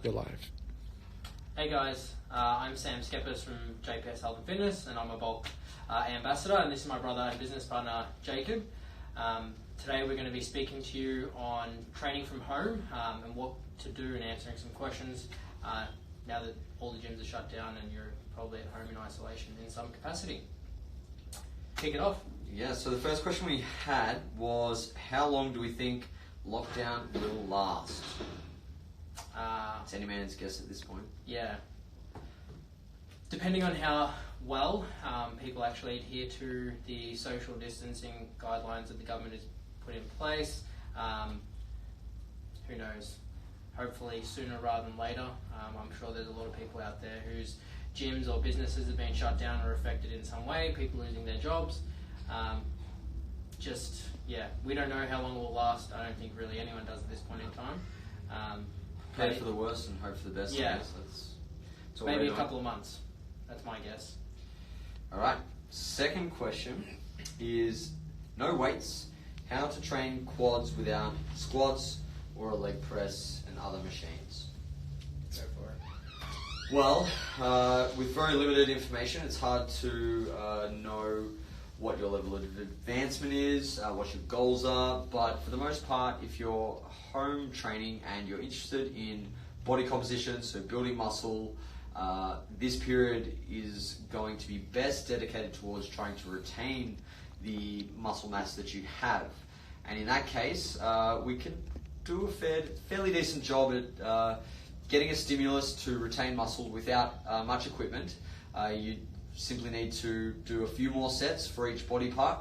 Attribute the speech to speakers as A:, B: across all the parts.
A: your life.
B: Hey guys, I'm Sam Schepis from JPS Health and Fitness, and I'm a Bulk ambassador, and this is my brother and business partner Jacob. Today we're going to be speaking to you on training from home and what to do and answering some questions now that all the gyms are shut down and you're probably at home in isolation in some capacity. Kick it off.
C: Yeah, so the first question we had was, how long do we think lockdown will last? It's any man's guess at this point.
B: Yeah. Depending on how well people actually adhere to the social distancing guidelines that the government has put in place, who knows? Hopefully sooner rather than later. I'm sure there's a lot of people out there whose gyms or businesses have been shut down or affected in some way, people losing their jobs. We don't know how long it will last. I don't think really anyone does at this point in time.
C: Pray for the worst and hope for the best.
B: Yeah.
C: I guess. That's all
B: Maybe a couple of months. That's my guess.
C: Alright, second question is, no weights, how to train quads without squats or a leg press and other machines?
B: Go for it.
C: Well, with very limited information, it's hard to know what your level of advancement is, what your goals are, but for the most part, if you're home training and you're interested in body composition, so building muscle, this period is going to be best dedicated towards trying to retain the muscle mass that you have. And in that case, we can do a fairly decent job at getting a stimulus to retain muscle without much equipment. You simply need to do a few more sets for each body part,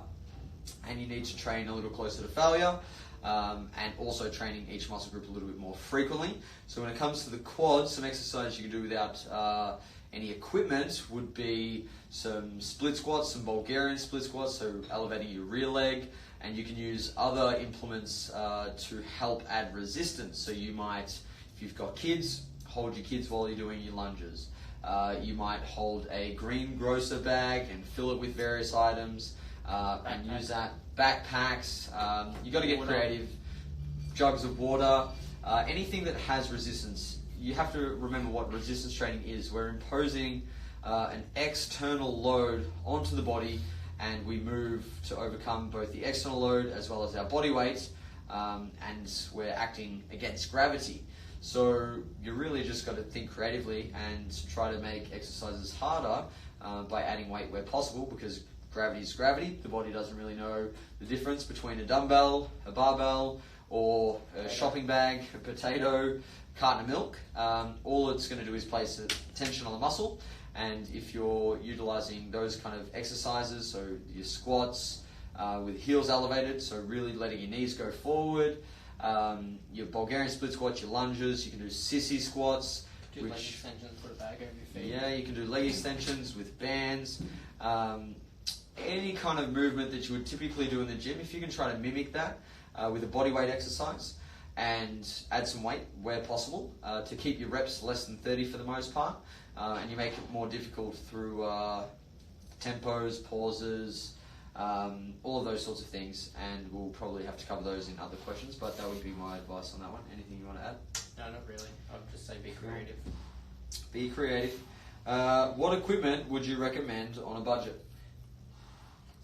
C: and you need to train a little closer to failure, and also training each muscle group a little bit more frequently. So when it comes to the quads, some exercises you can do without any equipment would be some split squats, some Bulgarian split squats, so elevating your rear leg, and you can use other implements to help add resistance. So you might, if you've got kids, hold your kids while you're doing your lunges. You might hold a greengrocer bag and fill it with various items and use that. Backpacks, you've got to get creative. Jugs of water, anything that has resistance. You have to remember what resistance training is. We're imposing an external load onto the body, and we move to overcome both the external load as well as our body weight, and we're acting against gravity. So you really just got to think creatively and try to make exercises harder by adding weight where possible, because gravity is gravity. The body doesn't really know the difference between a dumbbell, a barbell, or a shopping bag, a potato, carton of milk. All it's going to do is place tension on the muscle, and if you're utilizing those kind of exercises, so your squats with heels elevated, so really letting your knees go forward, your Bulgarian split squats, your lunges, you can do sissy squats.
B: Do leg extensions, put a bag over your feet.
C: Yeah, you can do leg extensions with bands. Any kind of movement that you would typically do in the gym, if you can try to mimic that with a body weight exercise and add some weight where possible to keep your reps less than 30 for the most part, and you make it more difficult through tempos, pauses, all of those sorts of things, and we'll probably have to cover those in other questions, but that would be my advice on that one. Anything you want to add?
B: No, not really. I'd just say be creative.
C: Be creative. What equipment would you recommend on a budget?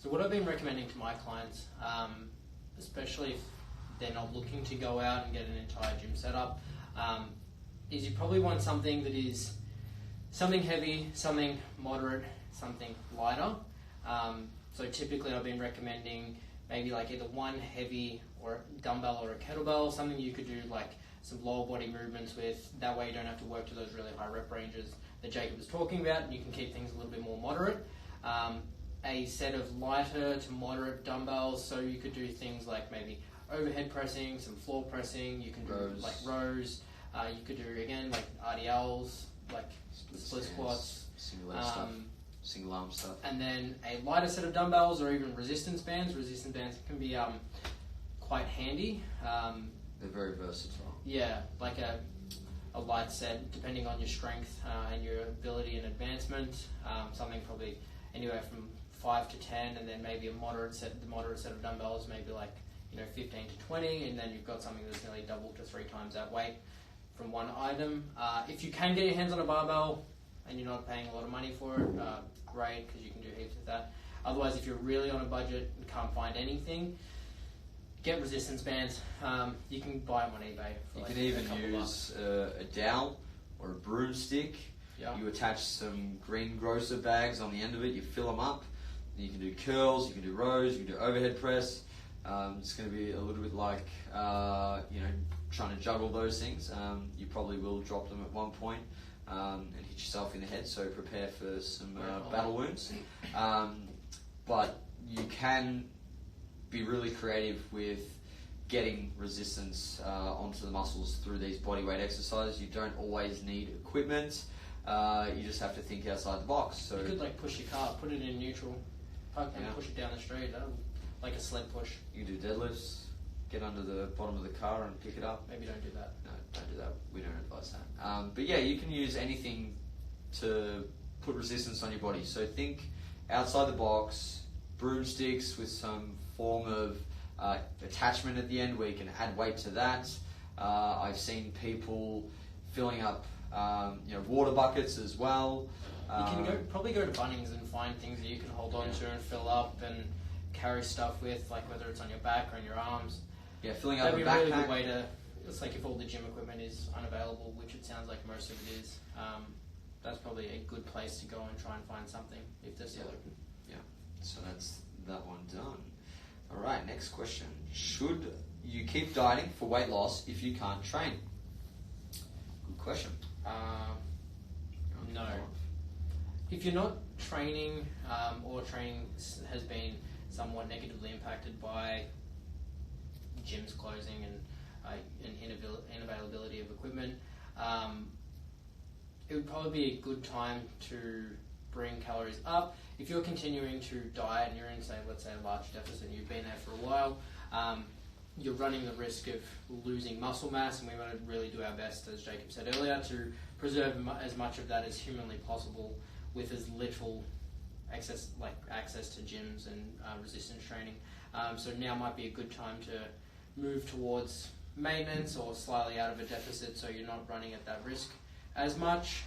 B: So what I've been recommending to my clients, especially if they're not looking to go out and get an entire gym setup, is you probably want something that is something heavy, something moderate, something lighter. So typically I've been recommending maybe like either one heavy or dumbbell or a kettlebell, something you could do like some lower body movements with. That way you don't have to work to those really high rep ranges that Jacob was talking about, and you can keep things a little bit more moderate. A set of lighter to moderate dumbbells, so you could do things like maybe overhead pressing, some floor pressing, you can do like rows, you could do again like RDLs, like split squats,
C: single arm stuff. And
B: then a lighter set of dumbbells or even resistance bands. Resistance bands can be quite handy.
C: They're very versatile.
B: Yeah, like a light set, depending on your strength and your ability and advancement. Something probably anywhere from 5 to 10, and then maybe the moderate set of dumbbells, maybe like 15 to 20, and then you've got something that's nearly double to 3 times that weight from one item. If you can get your hands on a barbell and you're not paying a lot of money for it, great, because you can do heaps with that. Otherwise, if you're really on a budget and can't find anything, get resistance bands. You can buy them on eBay.
C: You can even use a dowel or a broomstick.
B: Yeah.
C: You attach some greengrocer bags on the end of it, you fill them up. You can do curls, you can do rows, you can do overhead press. It's going to be a little bit like trying to juggle those things. You probably will drop them at one point and hit yourself in the head, so prepare for some battle wounds. But you can be really creative with getting resistance onto the muscles through these bodyweight exercises. You don't always need equipment. You just have to think outside the box. So
B: you could push your car, put it in neutral, park and push it down the street, like a sled push.
C: You can do deadlifts, get under the bottom of the car and pick it up.
B: Maybe don't do that.
C: No, don't do that. We don't advise that. But yeah, you can use anything to put resistance on your body. So think outside the box, broomsticks with some form of attachment at the end where you can add weight to that. I've seen people filling up water buckets as well.
B: You can probably go to Bunnings and find things that you can hold on to and fill up and carry stuff with, like whether it's on your back or on your arms.
C: Yeah, filling up a backpack.
B: That'd be a really good way to. It's like if all the gym equipment is unavailable, which it sounds like most of it is. That's probably a good place to go and try and find something if they're still open.
C: Yeah. So that's that one done. All right. Next question: should you keep dieting for weight loss if you can't train? Good question.
B: No. If you're not training, or training has been somewhat negatively impacted by gyms closing and inavailability of equipment, it would probably be a good time to bring calories up. If you're continuing to diet and you're in, let's say a large deficit and you've been there for a while, you're running the risk of losing muscle mass, and we want to really do our best, as Jacob said earlier, to preserve as much of that as humanly possible with as little access to gyms and resistance training. So now might be a good time to move towards maintenance or slightly out of a deficit, so you're not running at that risk as much.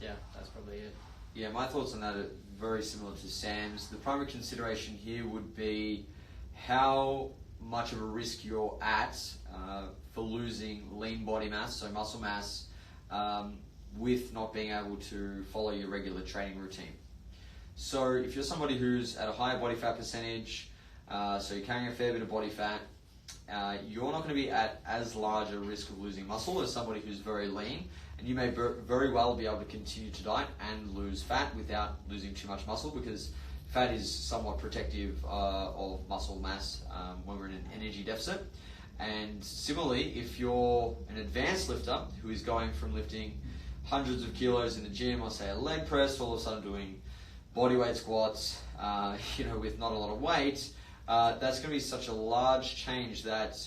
B: Yeah, that's probably it.
C: Yeah, my thoughts on that are very similar to Sam's. The primary consideration here would be how much of a risk you're at for losing lean body mass, so muscle mass, with not being able to follow your regular training routine. So if you're somebody who's at a higher body fat percentage, so you're carrying a fair bit of body fat, you're not going to be at as large a risk of losing muscle as somebody who's very lean, and you may very well be able to continue to diet and lose fat without losing too much muscle, because fat is somewhat protective of muscle mass when we're in an energy deficit. And similarly, if you're an advanced lifter who is going from lifting hundreds of kilos in the gym, or say a leg press, all of a sudden doing bodyweight squats, with not a lot of weight, that's going to be such a large change that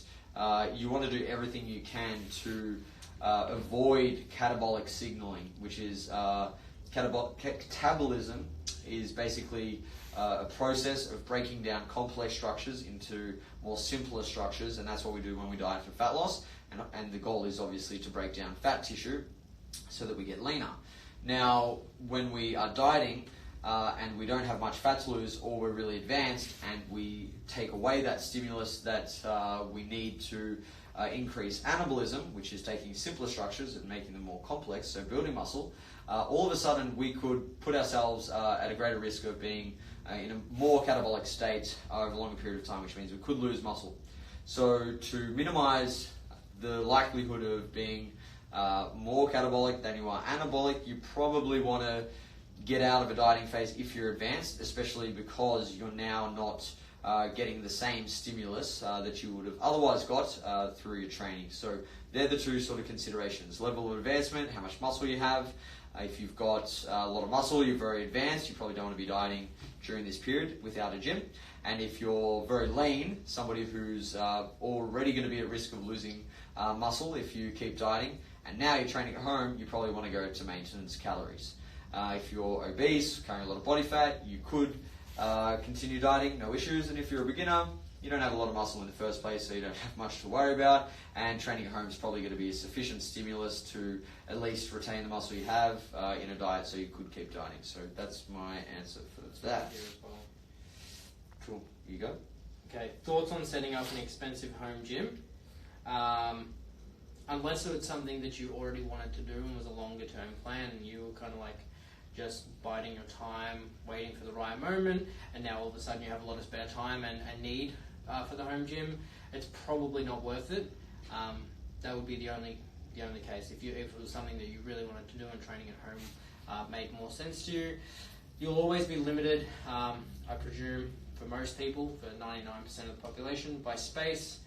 C: you want to do everything you can to avoid catabolic signaling, which is catabolism is basically a process of breaking down complex structures into more simpler structures, and that's what we do when we diet for fat loss, and the goal is obviously to break down fat tissue so that we get leaner. Now, when we are dieting and we don't have much fat to lose, or we're really advanced and we take away that stimulus that we need to increase anabolism, which is taking simpler structures and making them more complex, so building muscle, all of a sudden we could put ourselves at a greater risk of being in a more catabolic state over a longer period of time, which means we could lose muscle. So to minimize the likelihood of being more catabolic than you are anabolic, you probably want to get out of a dieting phase if you're advanced, especially because you're now not getting the same stimulus that you would have otherwise got through your training. So they're the two sort of considerations: level of advancement, how much muscle you have. If you've got a lot of muscle, you're very advanced, you probably don't want to be dieting during this period without a gym. And if you're very lean, somebody who's already going to be at risk of losing muscle if you keep dieting, and now you're training at home, you probably want to go to maintenance calories. If you're obese, carrying a lot of body fat, you could continue dieting, no issues. And if you're a beginner, you don't have a lot of muscle in the first place, so you don't have much to worry about, and training at home is probably going to be a sufficient stimulus to at least retain the muscle you have in a diet, so you could keep dieting. So that's my answer for that.
B: Here as well.
C: Cool. You go.
B: Okay, thoughts on setting up an expensive home gym? Unless it's something that you already wanted to do and was a longer term plan, and you were kind of like just biding your time, waiting for the right moment, and now all of a sudden you have a lot of spare time and need for the home gym, it's probably not worth it. That would be the only case. If it was something that you really wanted to do and training at home made more sense to you, you'll always be limited, I presume, for most people, for 99% of the population, by space.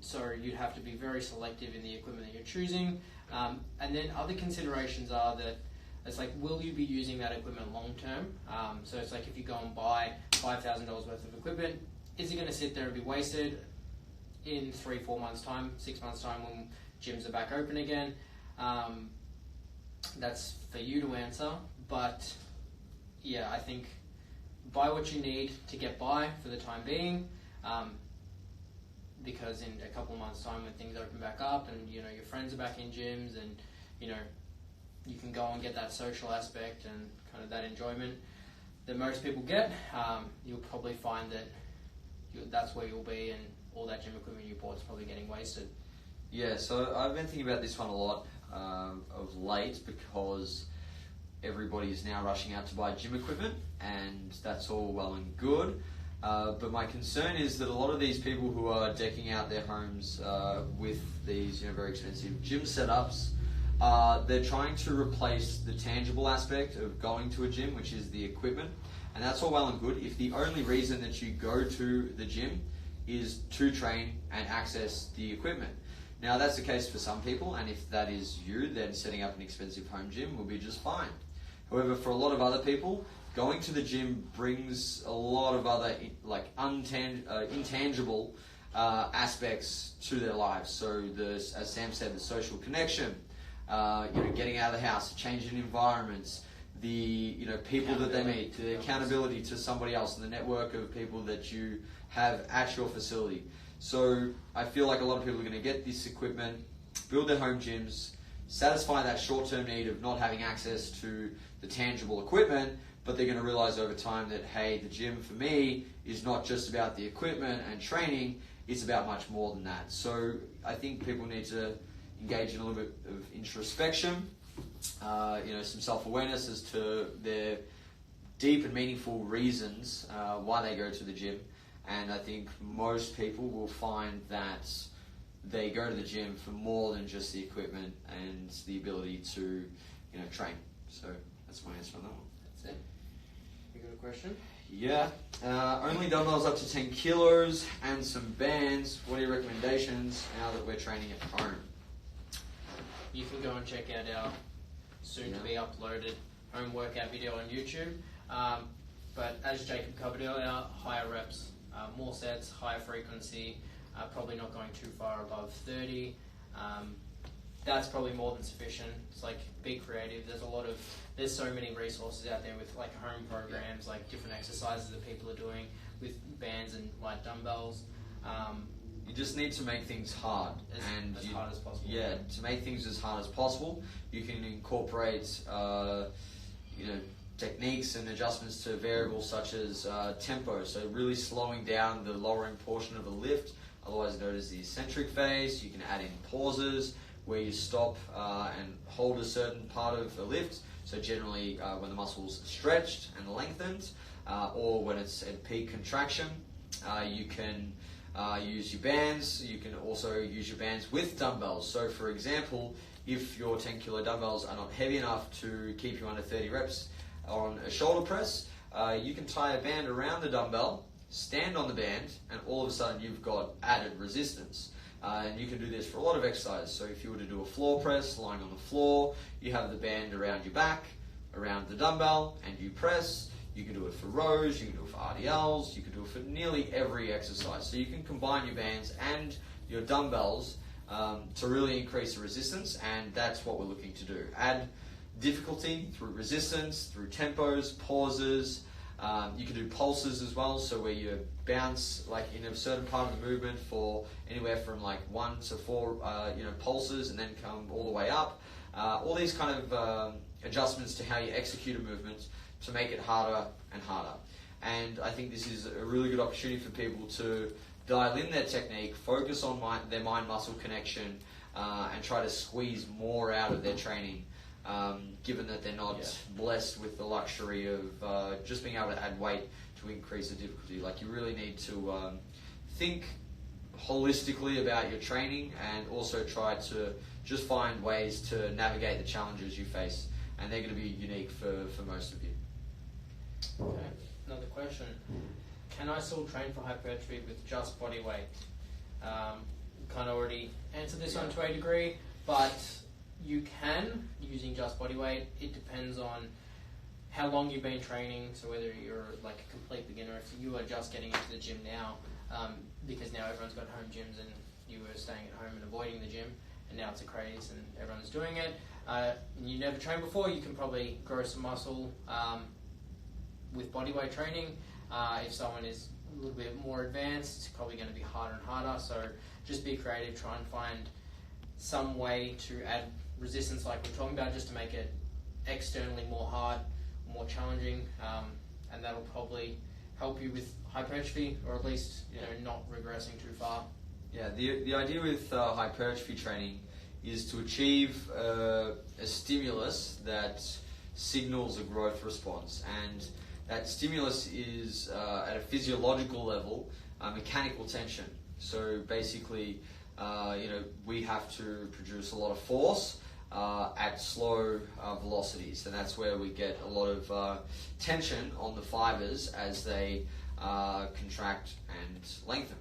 B: So you'd have to be very selective in the equipment that you're choosing. And then other considerations are that it's like, will you be using that equipment long term? So it's like if you go and buy $5,000 worth of equipment, is it going to sit there and be wasted in 3-4 months time, 6 months time when gyms are back open again? That's for you to answer. But yeah, I think buy what you need to get by for the time being. Because in a couple of months' time, when things open back up, and your friends are back in gyms, and you can go and get that social aspect and kind of that enjoyment that most people get, you'll probably find that that's where you'll be, and all that gym equipment you bought is probably getting wasted.
C: Yeah, so I've been thinking about this one a lot of late, because everybody is now rushing out to buy gym equipment, and that's all well and good. But my concern is that a lot of these people who are decking out their homes with these very expensive gym setups, they're trying to replace the tangible aspect of going to a gym, which is the equipment. And that's all well and good if the only reason that you go to the gym is to train and access the equipment. Now that's the case for some people, and if that is you, then setting up an expensive home gym will be just fine. However, for a lot of other people, going to the gym brings a lot of other intangible aspects to their lives. So, as Sam said, the social connection, getting out of the house, changing environments, the people that they meet, the accountability to somebody else, and the network of people that you have at your facility. So I feel like a lot of people are going to get this equipment, build their home gyms, satisfy that short-term need of not having access to the tangible equipment, but they're going to realize over time that, hey, the gym for me is not just about the equipment and training, it's about much more than that. So I think people need to engage in a little bit of introspection, some self-awareness as to their deep and meaningful reasons why they go to the gym. And I think most people will find that they go to the gym for more than just the equipment and the ability to, train. So that's my answer on that one.
B: That's it. You got a question?
C: Yeah. Only dumbbells up to 10 kilos and some bands. What are your recommendations now that we're training at home?
B: You can go and check out our soon-to-be uploaded home workout video on YouTube. But as Jacob covered earlier, higher reps, more sets, higher frequency, probably not going too far above 30. That's probably more than sufficient. It's like, be creative. There's so many resources out there with like home programs, like different exercises that people are doing with bands and light dumbbells.
C: You just need to make things hard.
B: As hard as possible.
C: Yeah, to make things as hard as possible, you can incorporate, techniques and adjustments to variables such as tempo. So really slowing down the lowering portion of a lift, otherwise known as the eccentric phase. You can add in pauses where you stop and hold a certain part of a lift. So generally when the muscle's stretched and lengthened, or when it's at peak contraction, you can use your bands. You can also use your bands with dumbbells. So for example, if your 10 kilo dumbbells are not heavy enough to keep you under 30 reps on a shoulder press, you can tie a band around the dumbbell, stand on the band, and all of a sudden you've got added resistance. And you can do this for a lot of exercises. So if you were to do a floor press lying on the floor, you have the band around your back, around the dumbbell, and you press. You can do it for rows, you can do it for RDLs, you can do it for nearly every exercise. So you can combine your bands and your dumbbells to really increase the resistance, and that's what we're looking to do. Add difficulty through resistance, through tempos, pauses, You can do pulses as well, so where you bounce like in a certain part of the movement for anywhere from like 1 to 4 pulses, and then come all the way up. All these kind of adjustments to how you execute a movement to make it harder and harder. And I think this is a really good opportunity for people to dial in their technique, focus on their mind-muscle connection, and try to squeeze more out of their training, given that they're not blessed with the luxury of just being able to add weight to increase the difficulty. Like, you really need to think holistically about your training, and also try to just find ways to navigate the challenges you face, and they're going to be unique for most of you.
B: Okay, another question. Can I still train for hypertrophy with just body weight? Kind of already answered this on to a degree, but you can, using just body weight. It depends on how long you've been training, so whether you're like a complete beginner, if you are just getting into the gym now, because now everyone's got home gyms and you were staying at home and avoiding the gym, and now it's a craze and everyone's doing it, and you never trained before, you can probably grow some muscle with bodyweight training. If someone is a little bit more advanced, it's probably going to be harder and harder, so just be creative, try and find some way to add resistance like we're talking about, just to make it externally more hard, more challenging, and that'll probably help you with hypertrophy, or at least not regressing too far.
C: Yeah, the idea with hypertrophy training is to achieve a stimulus that signals a growth response, and that stimulus is at a physiological level, mechanical tension. So basically, we have to produce a lot of force at slow velocities, and that's where we get a lot of tension on the fibers as they contract and lengthen.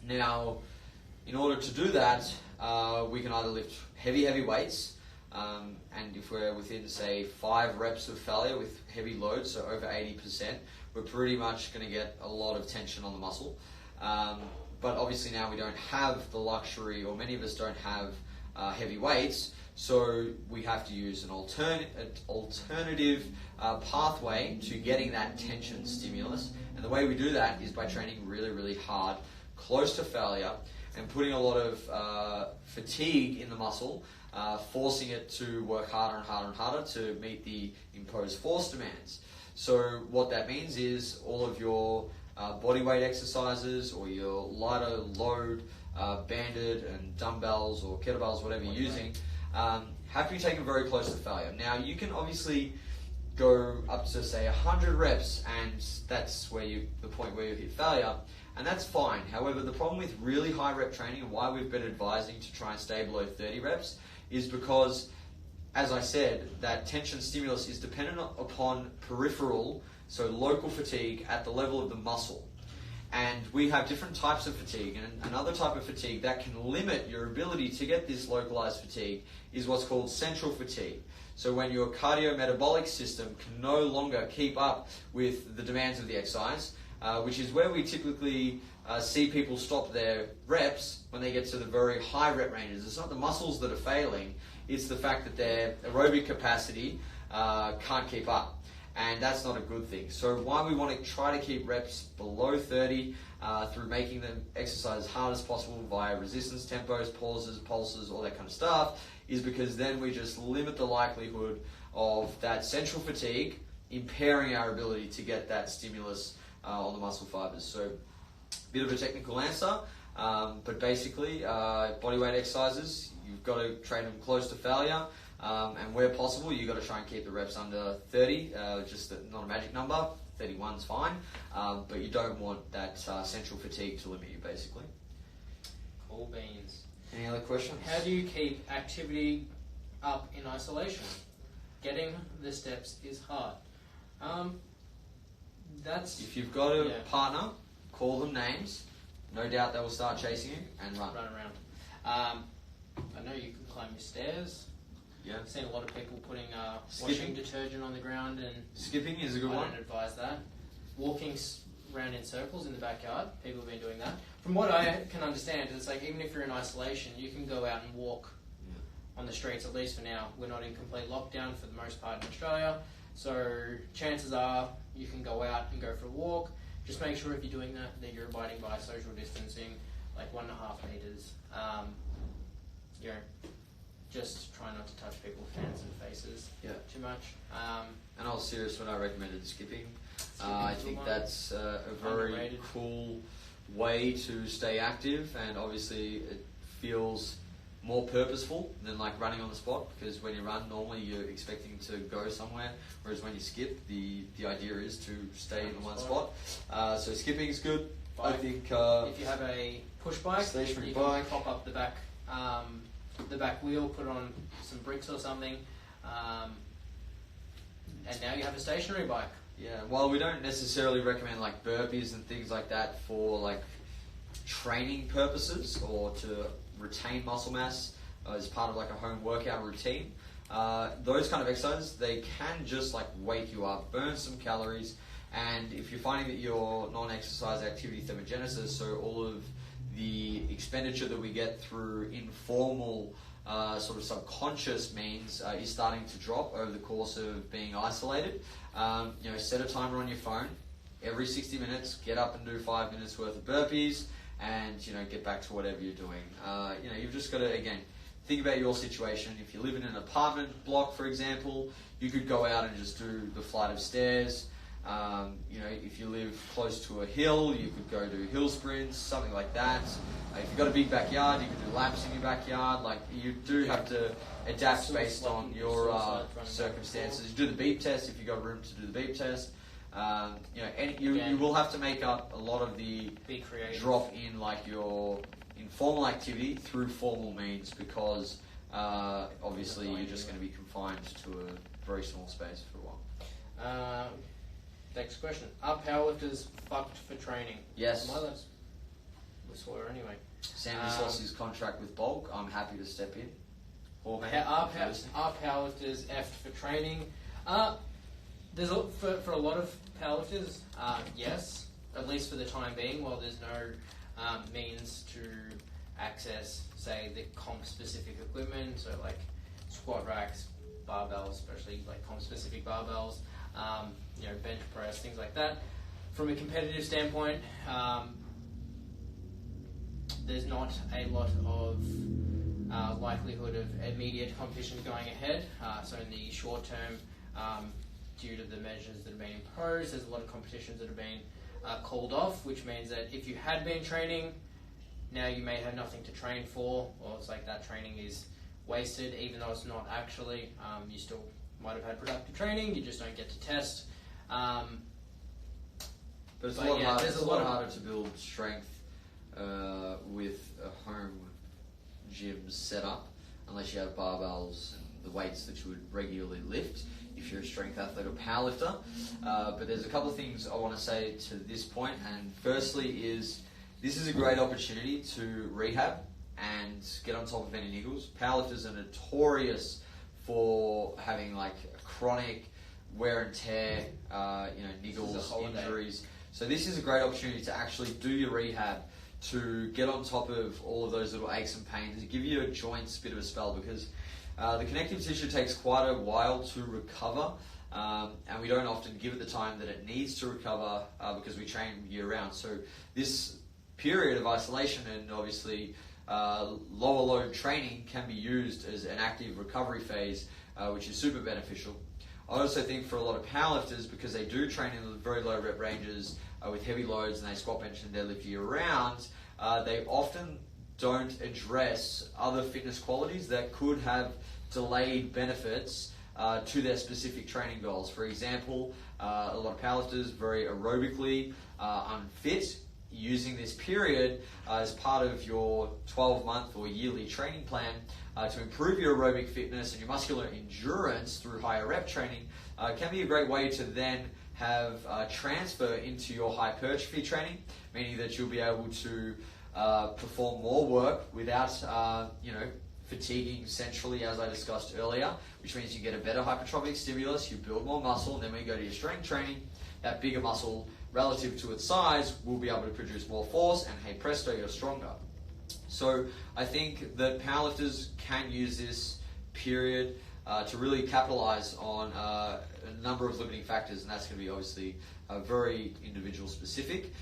C: Now, in order to do that, we can either lift heavy weights, and if we're within, say, 5 reps of failure with heavy loads, so over 80%, we're pretty much going to get a lot of tension on the muscle. But obviously now we don't have the luxury, or many of us don't have heavy weights, so we have to use an alternative pathway to getting that tension stimulus. And the way we do that is by training really hard, close to failure, and putting a lot of fatigue in the muscle, forcing it to work harder and harder to meet the imposed force demands. So what that means is all of your body weight exercises, or your lighter load, banded and dumbbells or kettlebells, whatever you're using, have to be taken very close to failure. Now, you can obviously go up to, say, 100 reps, and that's where the point where you hit failure, and that's fine. However, the problem with really high rep training, and why we've been advising to try and stay below 30 reps, is because, as I said, that tension stimulus is dependent upon peripheral, so local fatigue at the level of the muscle. And we have different types of fatigue, and another type of fatigue that can limit your ability to get this localized fatigue is what's called central fatigue. So when your cardiometabolic system can no longer keep up with the demands of the exercise, which is where we typically see people stop their reps when they get to the very high rep ranges. It's not the muscles that are failing, it's the fact that their aerobic capacity can't keep up. And that's not a good thing. So why we want to try to keep reps below 30 through making the exercise as hard as possible via resistance tempos, pauses, pulses, all that kind of stuff, is because then we just limit the likelihood of that central fatigue impairing our ability to get that stimulus on the muscle fibers. So, bit of a technical answer, but basically, bodyweight exercises, you've got to train them close to failure, and where possible, you've got to try and keep the reps under 30, just not a magic number. 31's fine, but you don't want that central fatigue to limit you, basically.
B: Cool beans.
C: Any other questions?
B: How do you keep activity up in isolation? Getting the steps is hard.
C: If you've got a partner, call them names. No doubt they will start chasing you and run
B: around. I know you can climb your stairs.
C: Yeah.
B: I've seen a lot of people putting washing detergent on the ground, and
C: skipping is a good one.
B: I don't advise that. Walking around in circles in the backyard, people have been doing that. From what I can understand, it's like even if you're in isolation, you can go out and walk on the streets, at least for now. We're not in complete lockdown for the most part in Australia, So chances are you can go out and go for a walk. Just make sure if you're doing that you're abiding by social distancing, like 1.5 meters. You know, just try not to touch people's hands and faces too much.
C: And I was serious when I recommended skipping. I think that's a very
B: underrated.
C: cool way to stay active, and obviously it feels more purposeful than like running on the spot, because when you run normally you're expecting to go somewhere, whereas when you skip the idea is to stay in one spot. So skipping is good.
B: Bike.
C: I think
B: if you have a push bike,
C: stationary
B: you
C: bike,
B: can pop up the back wheel, put on some bricks or something, and now you have a stationary bike.
C: Yeah, while we don't necessarily recommend like burpees and things like that for like training purposes or to retain muscle mass as part of like a home workout routine, those kind of exercises, they can just like wake you up, burn some calories, and if you're finding that your non-exercise activity thermogenesis, so all of the expenditure that we get through informal sort of subconscious means is starting to drop over the course of being isolated. You know, set a timer on your phone. Every 60 minutes, get up and do 5 minutes worth of burpees, and you know, get back to whatever you're doing. You know, you've just got to, again, think about your situation. If you live in an apartment block, for example, you could go out and just do the flight of stairs. You know, if you live close to a hill, you could go do hill sprints, something like that. If you've got a big backyard, you could do laps in your backyard. Like, you do have to adapt based on your circumstances. You do the beep test if you've got room to do the beep test. You know, and you will have to make up a lot of the drop in like your informal activity through formal means, because obviously you're just going to be confined to a very small space for a while.
B: Next question. Are powerlifters fucked for training?
C: Yes.
B: Well, that's we saw her anyway.
C: Sam just lost his contract with Bulk. I'm happy to step in.
B: Are powerlifters effed for training? There's for a lot of powerlifters, yes, at least for the time being, while there's no means to access, say, the comp-specific equipment, so like squat racks, barbells, especially like comp-specific barbells, you know, bench press, things like that. From a competitive standpoint, there's not a lot of likelihood of immediate competition going ahead. So in the short term, due to the measures that have been imposed, there's a lot of competitions that have been called off, which means that if you had been training, now you may have nothing to train for, or it's like that training is wasted, even though it's not actually. You still might have had productive training, you just don't get to test.
C: But it's a lot harder to build strength with a home gym setup, unless you have barbells and the weights that you would regularly lift if you're a strength athlete or powerlifter. But there's a couple of things I want to say to this point, and firstly is this is a great opportunity to rehab and get on top of any niggles. Powerlifters are notorious for having like a chronic wear and tear, you know, niggles, injuries. So this is a great opportunity to actually do your rehab, to get on top of all of those little aches and pains, to give your joints a bit of a spell, because the connective tissue takes quite a while to recover, and we don't often give it the time that it needs to recover because we train year round. So this period of isolation and obviously lower load training can be used as an active recovery phase, which is super beneficial. I also think for a lot of powerlifters, because they do train in very low rep ranges with heavy loads, and they squat, bench and deadlift year round, they often don't address other fitness qualities that could have delayed benefits to their specific training goals. For example, a lot of powerlifters very aerobically unfit, using this period as part of your 12-month or yearly training plan to improve your aerobic fitness and your muscular endurance through higher rep training can be a great way to then have transfer into your hypertrophy training, meaning that you'll be able to perform more work without fatiguing centrally, as I discussed earlier, which means you get a better hypertrophic stimulus, you build more muscle, and then when you go to your strength training, that bigger muscle relative to its size will be able to produce more force, and hey presto, you're stronger. So I think that powerlifters can use this period to really capitalize on a number of limiting factors, and that's going to be obviously very individual specific.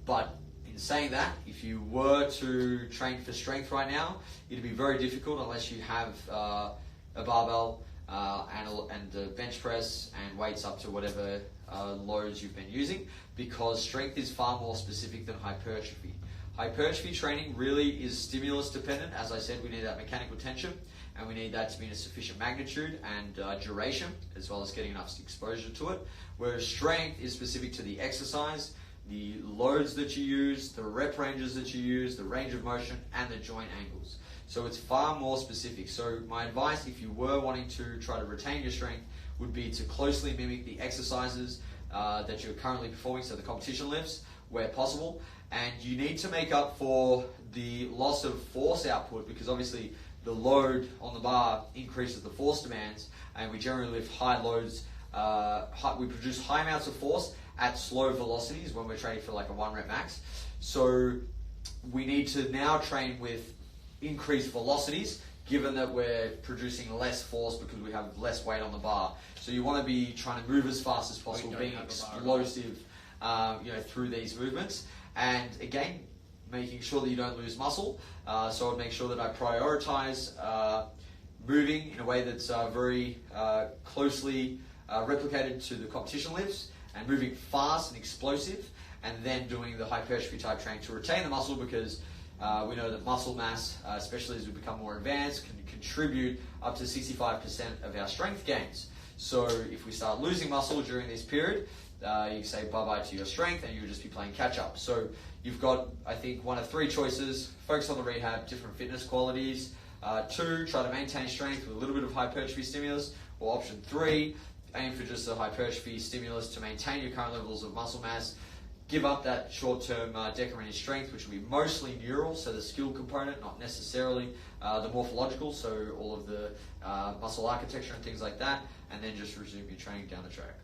C: But in saying that, if you were to train for strength right now, it'd be very difficult unless you have a barbell and a bench press and weights up to whatever loads you've been using, because strength is far more specific than hypertrophy. Hypertrophy training really is stimulus dependent. As I said, we need that mechanical tension, and we need that to be in a sufficient magnitude and duration, as well as getting enough exposure to it. Whereas strength is specific to the exercise, the loads that you use, the rep ranges that you use, the range of motion, and the joint angles. So it's far more specific. So my advice, if you were wanting to try to retain your strength, would be to closely mimic the exercises that you're currently performing, so the competition lifts, where possible. And you need to make up for the loss of force output, because obviously the load on the bar increases the force demands, and we generally lift high loads. We produce high amounts of force at slow velocities when we're training for like a 1 rep max. So we need to now train with increased velocities, given that we're producing less force because we have less weight on the bar. So you want to be trying to move as fast as possible, being explosive through these movements. And again, making sure that you don't lose muscle. So I'd make sure that I prioritize moving in a way that's very closely replicated to the competition lifts, and moving fast and explosive, and then doing the hypertrophy type training to retain the muscle, because we know that muscle mass, especially as we become more advanced, can contribute up to 65% of our strength gains. So if we start losing muscle during this period, you can say bye-bye to your strength, and you'll just be playing catch-up. So you've got, I think, one of 3 choices: focus on the rehab, different fitness qualities. 2, try to maintain strength with a little bit of hypertrophy stimulus. Or option 3, aim for just a hypertrophy stimulus to maintain your current levels of muscle mass. Give up that short-term decrement in strength, which will be mostly neural, so the skill component, not necessarily the morphological, so all of the muscle architecture and things like that, and then just resume your training down the track.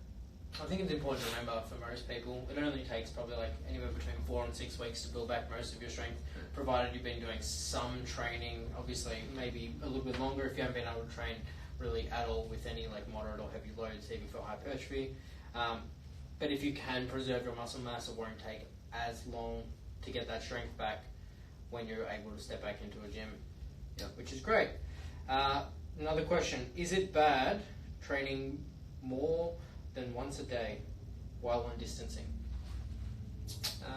B: I think it's important to remember, for most people, it only takes probably like anywhere between 4 and 6 weeks to build back most of your strength, provided you've been doing some training. Obviously, maybe a little bit longer if you haven't been able to train really at all with any like moderate or heavy loads, even for hypertrophy. But if you can preserve your muscle mass, it won't take as long to get that strength back when you're able to step back into a gym, which is great. Another question: is it bad training more than once a day while on distancing?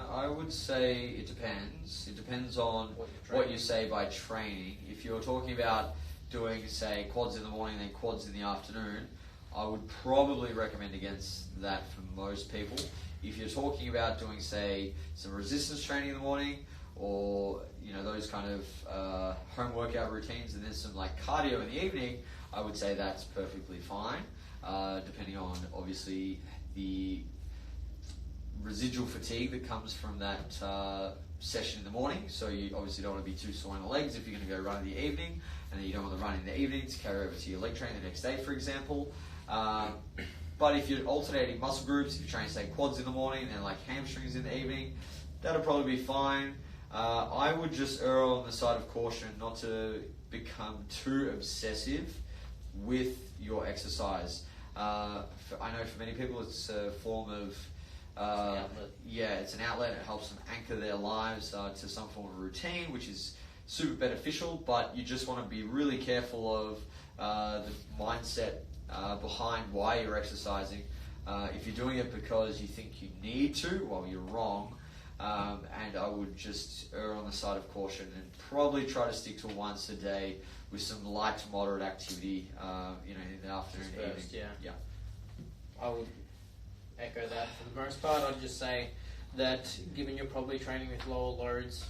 C: I would say it depends. It depends on what you say by training. If you're talking about doing, say, quads in the morning and then quads in the afternoon, I would probably recommend against that for most people. If you're talking about doing, say, some resistance training in the morning, or those kind of home workout routines, and then some like cardio in the evening, I would say that's perfectly fine, depending on obviously the residual fatigue that comes from that session in the morning. So you obviously don't want to be too sore in the legs if you're going to go run in the evening, and then you don't want to run in the evening to carry over to your leg training the next day, for example. But if you're alternating muscle groups, if you're training, say, quads in the morning and then like hamstrings in the evening, that'll probably be fine. I would just err on the side of caution not to become too obsessive with your exercise. I know for many people it's a form of it's an outlet. It helps them anchor their lives to some form of routine, which is super beneficial, but you just want to be really careful of the mindset behind why you're exercising. If you're doing it because you think you need to, well, you're wrong. And I would just err on the side of caution and probably try to stick to once a day with some light to moderate activity, in the afternoon, evening. Yeah.
B: I would echo that for the most part. I'd just say that given you're probably training with lower loads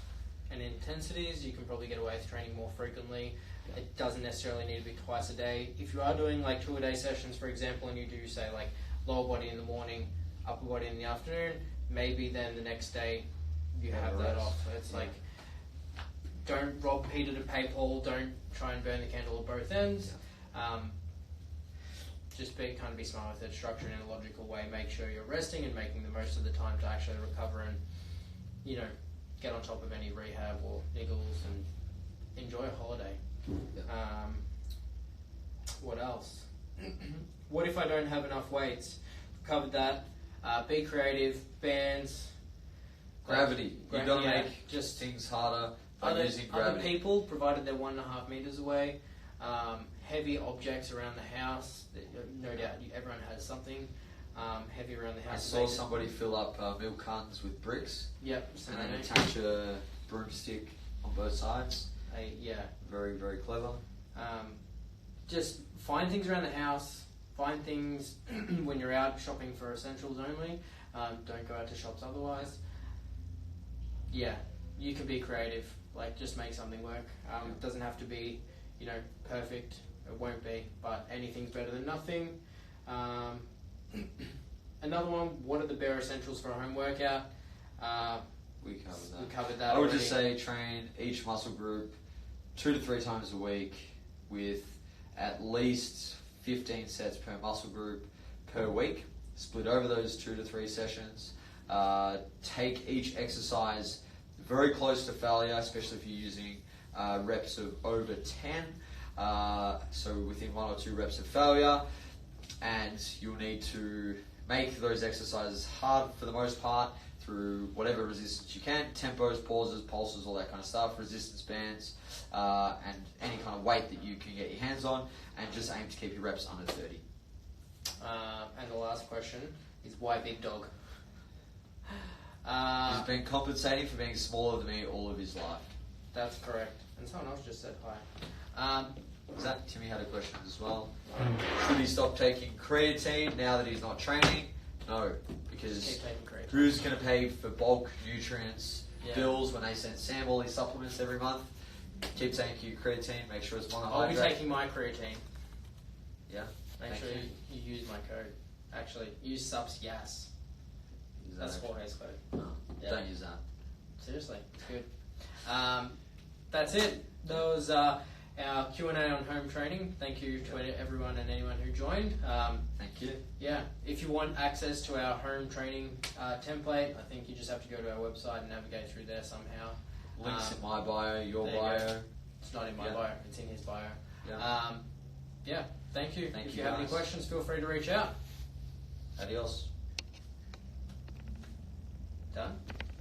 B: and intensities, you can probably get away with training more frequently. It doesn't necessarily need to be twice a day. If you are doing like 2-a-day sessions, for example, and you do say like lower body in the morning, upper body in the afternoon, maybe then the next day you have that off. So it's like, don't rob Peter to pay Paul. Don't try and burn the candle at both ends. Just be smart with it, structure it in a logical way. Make sure you're resting and making the most of the time to actually recover and, get on top of any rehab or niggles and enjoy a holiday. What else? What if I don't have enough weights? Covered that. Be creative. Bands.
C: Gravity. You've got to
B: Yeah,
C: make
B: just
C: things harder by
B: other,
C: using
B: other
C: gravity.
B: people, provided they're 1.5 meters away. Heavy objects around the house. No doubt, everyone has something heavy around the
C: I
B: house.
C: saw somebody fill up milk cartons with bricks
B: Yep.
C: and then attach a broomstick on both sides.
B: Yeah.
C: Very, very clever.
B: Just find things around the house. Find things when you're out shopping for essentials only. Don't go out to shops otherwise. Yeah, you can be creative. Like, just make something work. It doesn't have to be, perfect. It won't be, but anything's better than nothing. Another one. What are the bare essentials for a home workout?
C: We covered that.
B: We covered that.
C: I would
B: already.
C: just say train each muscle group 2 to 3 times a week with at least 15 sets per muscle group per week. Split over those 2 to 3 sessions. Take each exercise very close to failure, especially if you're using reps of over 10. So within 1 or 2 reps of failure, and you'll need to make those exercises hard for the most part through whatever resistance you can, tempos, pauses, pulses, all that kind of stuff, resistance bands, and any kind of weight that you can get your hands on, and just aim to keep your reps under 30.
B: And the last question is, why big dog?
C: He's been compensating for being smaller than me all of his life.
B: That's correct. And someone else just said hi.
C: Timmy had a question as well. Should he stop taking creatine now that he's not training? No, because
B: Keep taking creatine.
C: who's going to pay for BulkNutrients
B: Yeah.
C: bills when they send Sam all these supplements every month? Keep taking your creatine. Make sure it's monohydrate.
B: I'll be taking my creatine.
C: Yeah.
B: Make
C: Thank
B: sure
C: you.
B: you use my code. Actually, use subs gas.
C: Is that
B: That's
C: actually-
B: Jorge's code.
C: No,
B: Yeah.
C: don't use that.
B: Seriously, it's good. That's it. That was our Q&A on home training. Thank you to everyone and anyone who joined.
C: Thank you.
B: Yeah, if you want access to our home training template, I think you just have to go to our website and navigate through there somehow.
C: Links in my bio, your
B: there you
C: bio.
B: go. It's not in my
C: Yeah.
B: bio, it's in his bio.
C: Yeah.
B: Yeah, thank you.
C: Thank
B: If
C: you,
B: you have any
C: guys.
B: questions, feel free to reach out.
C: Adios.
B: Done?